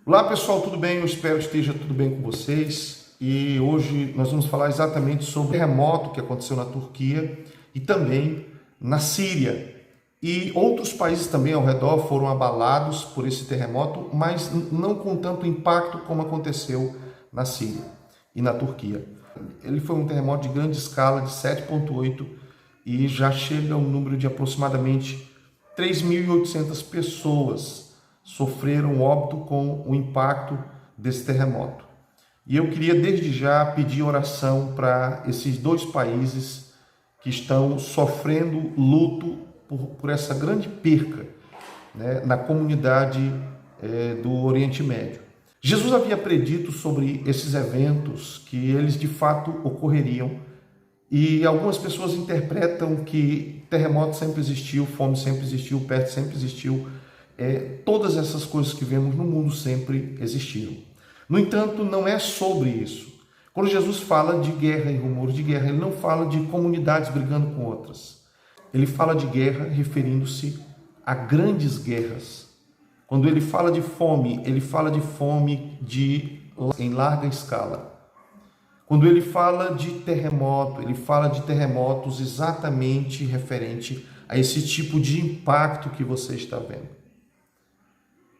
Olá pessoal, tudo bem? Eu espero que esteja tudo bem com vocês. E hoje nós vamos falar exatamente sobre o terremoto que aconteceu na Turquia e também na Síria. E outros países também ao redor foram abalados por esse terremoto, mas não com tanto impacto como aconteceu na Síria e na Turquia. Ele foi um terremoto de grande escala, de 7,8, e já chega a um número de aproximadamente 3.800 pessoas sofreram óbito com o impacto desse terremoto. E eu queria desde já pedir oração para esses dois países que estão sofrendo luto por essa grande perca, né, na comunidade do Oriente Médio. Jesus havia predito sobre esses eventos, que eles de fato ocorreriam, e algumas pessoas interpretam que terremoto sempre existiu, fome sempre existiu, peste sempre existiu. Todas essas coisas que vemos no mundo sempre existiram. No entanto, não é sobre isso. Quando Jesus fala de guerra e rumores de guerra, ele não fala de comunidades brigando com outras. Ele fala de guerra referindo-se a grandes guerras. Quando ele fala de fome, ele fala de fome em larga escala. Quando ele fala de terremoto, ele fala de terremotos exatamente referente a esse tipo de impacto que você está vendo.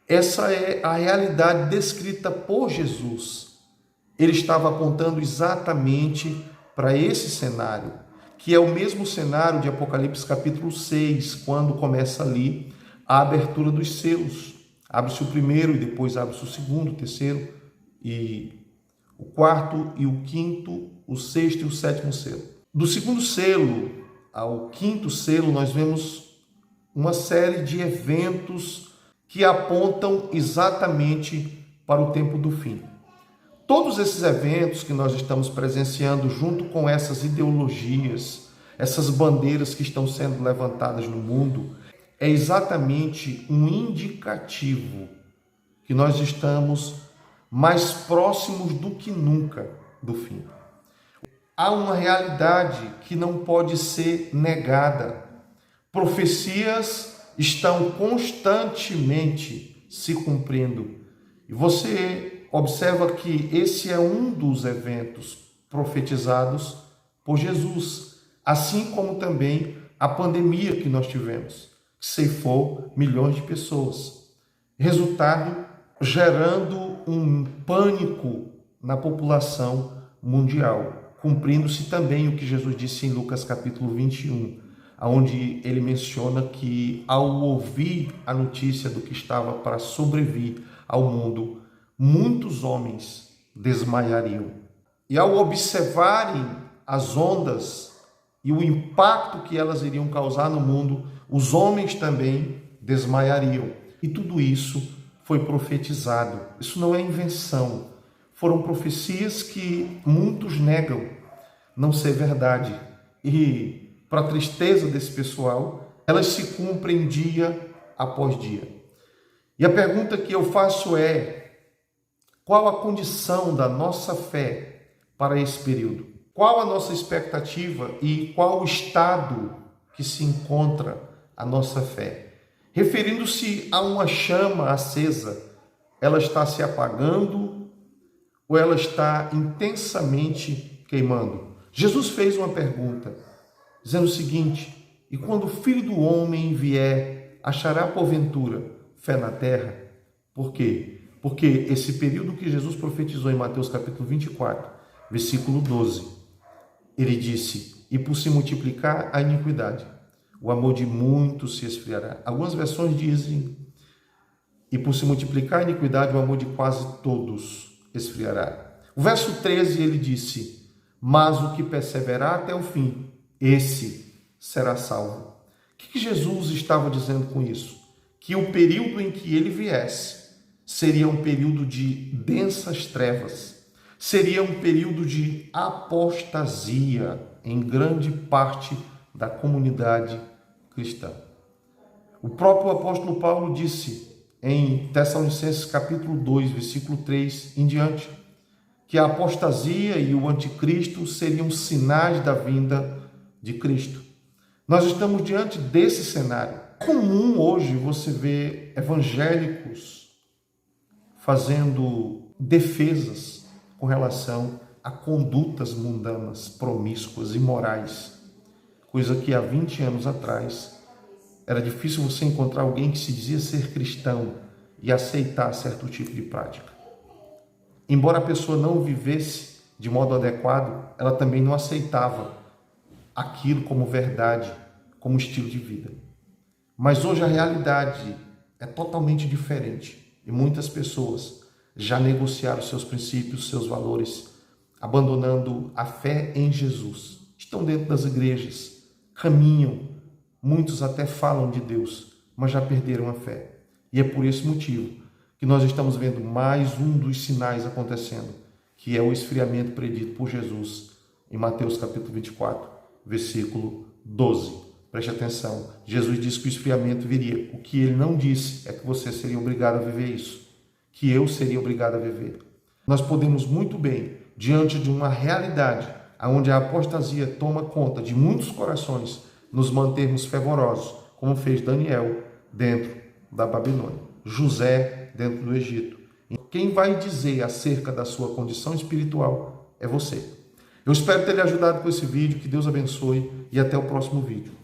Essa é a realidade descrita por Jesus. Ele estava apontando exatamente para esse cenário, que é o mesmo cenário de Apocalipse capítulo 6, quando começa ali a abertura dos selos. Abre-se o primeiro e depois abre-se o segundo, o terceiro e o quarto e o quinto, o sexto e o sétimo selo. Do segundo selo ao quinto selo, nós vemos uma série de eventos que apontam exatamente para o tempo do fim. Todos esses eventos que nós estamos presenciando, junto com essas ideologias, essas bandeiras que estão sendo levantadas no mundo, é exatamente um indicativo que nós estamos mais próximos do que nunca do fim. Há uma realidade que não pode ser negada. Profecias estão constantemente se cumprindo. E você observa que esse é um dos eventos profetizados por Jesus, assim como também a pandemia que nós tivemos, que ceifou milhões de pessoas. Resultado, gerando um pânico na população mundial, cumprindo-se também o que Jesus disse em Lucas capítulo 21, onde ele menciona que ao ouvir a notícia do que estava para sobrevir ao mundo, muitos homens desmaiariam. E ao observarem as ondas e o impacto que elas iriam causar no mundo, os homens também desmaiariam. E tudo isso foi profetizado. Isso não é invenção. Foram profecias que muitos negam não ser verdade. E para a tristeza desse pessoal, elas se cumprem dia após dia. E a pergunta que eu faço é: qual a condição da nossa fé para esse período? Qual a nossa expectativa e qual o estado que se encontra a nossa fé? Referindo-se a uma chama acesa, ela está se apagando ou ela está intensamente queimando? Jesus fez uma pergunta, dizendo o seguinte: e quando o Filho do Homem vier, achará porventura fé na terra? Por quê? Porque esse período que Jesus profetizou em Mateus capítulo 24, versículo 12, ele disse: e por se multiplicar a iniquidade, o amor de muitos se esfriará. Algumas versões dizem: e por se multiplicar a iniquidade, o amor de quase todos esfriará. O verso 13, ele disse: mas o que perseverar até o fim, esse será salvo. O que Jesus estava dizendo com isso? Que o período em que ele viesse seria um período de densas trevas, seria um período de apostasia em grande parte da comunidade cristã. O próprio apóstolo Paulo disse em Tessalonicenses capítulo 2, versículo 3 em diante, que a apostasia e o anticristo seriam sinais da vinda de Cristo. Nós estamos diante desse cenário. É comum hoje você ver evangélicos fazendo defesas com relação a condutas mundanas, promíscuas, imorais, coisa que há 20 anos atrás era difícil você encontrar alguém que se dizia ser cristão e aceitar certo tipo de prática. Embora a pessoa não vivesse de modo adequado, ela também não aceitava aquilo como verdade, como estilo de vida. Mas hoje a realidade é totalmente diferente e muitas pessoas já negociaram seus princípios, seus valores, abandonando a fé em Jesus. Estão dentro das igrejas, caminham, muitos até falam de Deus, mas já perderam a fé. E é por esse motivo que nós estamos vendo mais um dos sinais acontecendo, que é o esfriamento predito por Jesus em Mateus capítulo 24, versículo 12. Preste atenção, Jesus disse que o esfriamento viria. O que ele não disse é que você seria obrigado a viver isso, que eu seria obrigado a viver. Nós podemos muito bem, diante de uma realidade onde a apostasia toma conta de muitos corações, nos mantermos fervorosos, como fez Daniel dentro da Babilônia, José dentro do Egito. E quem vai dizer acerca da sua condição espiritual é você. Eu espero ter lhe ajudado com esse vídeo, que Deus abençoe e até o próximo vídeo.